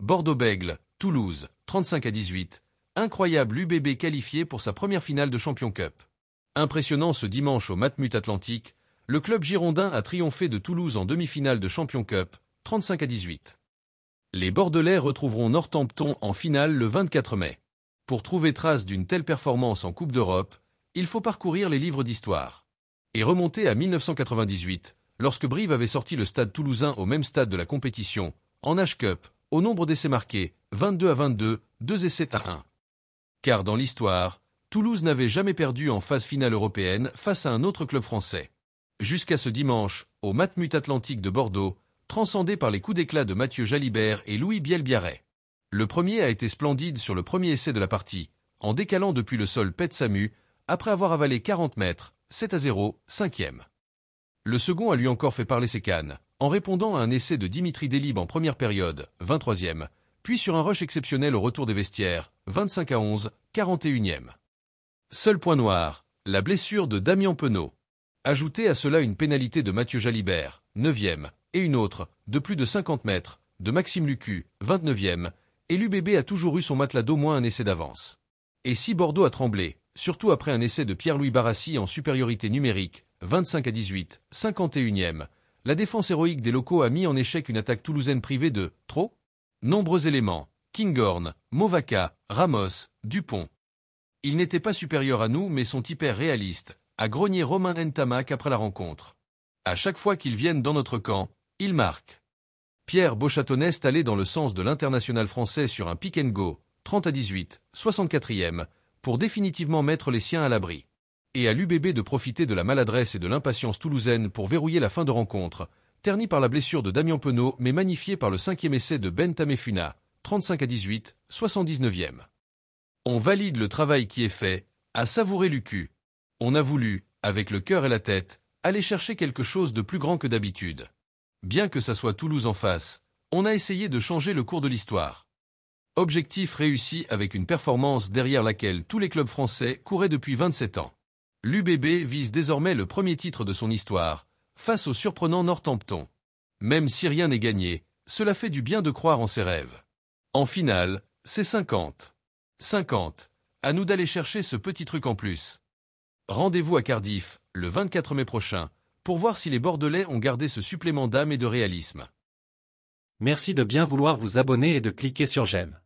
Bordeaux-Bègles, Toulouse, 35-18. Incroyable UBB qualifié pour sa première finale de Champions Cup. Impressionnant ce dimanche au Matmut Atlantique, le club girondin a triomphé de Toulouse en demi-finale de Champions Cup, 35-18. Les Bordelais retrouveront Northampton en finale le 24 mai. Pour trouver trace d'une telle performance en Coupe d'Europe, il faut parcourir les livres d'histoire. Et remonter à 1998, lorsque Brive avait sorti le Stade Toulousain au même stade de la compétition, en H-Cup, au nombre d'essais marqués, 22-22, 2 essais à 1. Car dans l'histoire, Toulouse n'avait jamais perdu en phase finale européenne face à un autre club français. Jusqu'à ce dimanche, au Matmut Atlantique de Bordeaux, transcendé par les coups d'éclat de Mathieu Jalibert et Louis Biel-Biarrey. Le premier a été splendide sur le premier essai de la partie, en décalant depuis le sol Pet Samu, après avoir avalé 40 mètres, 7-0, 5e. Le second a lui encore fait parler ses cannes, en répondant à un essai de Dimitri Delib en première période, 23e, puis sur un rush exceptionnel au retour des vestiaires, 25-11, 41e. Seul point noir, la blessure de Damien Penaud. Ajoutez à cela une pénalité de Mathieu Jalibert, 9e, et une autre, de plus de 50 mètres, de Maxime Lucu, 29e, et l'UBB a toujours eu son matelas d'au moins un essai d'avance. Et si Bordeaux a tremblé, surtout après un essai de Pierre-Louis Barassi en supériorité numérique, 25-18, 51e, la défense héroïque des locaux a mis en échec une attaque toulousaine privée de trop nombreux éléments, Kinghorn, Movaca, Ramos, Dupont. Ils n'étaient pas supérieurs à nous mais sont hyper réalistes, a grogné Romain Ntamak après la rencontre. À chaque fois qu'ils viennent dans notre camp, ils marquent. Pierre Beauchâteaunet est allé dans le sens de l'international français sur un pick and go, 30-18, 64e, pour définitivement mettre les siens à l'abri. Et à l'UBB de profiter de la maladresse et de l'impatience toulousaine pour verrouiller la fin de rencontre, ternie par la blessure de Damien Penaud mais magnifiée par le 5e essai de Ben Tamefuna, 35-18, 79e. On valide le travail qui est fait, a savouré Lucu. On a voulu, avec le cœur et la tête, aller chercher quelque chose de plus grand que d'habitude. Bien que ça soit Toulouse en face, on a essayé de changer le cours de l'histoire. Objectif réussi avec une performance derrière laquelle tous les clubs français couraient depuis 27 ans. L'UBB vise désormais le premier titre de son histoire, face au surprenant Northampton. Même si rien n'est gagné, cela fait du bien de croire en ses rêves. En finale, c'est 50. 50. À nous d'aller chercher ce petit truc en plus. Rendez-vous à Cardiff, le 24 mai prochain, pour voir si les Bordelais ont gardé ce supplément d'âme et de réalisme. Merci de bien vouloir vous abonner et de cliquer sur j'aime.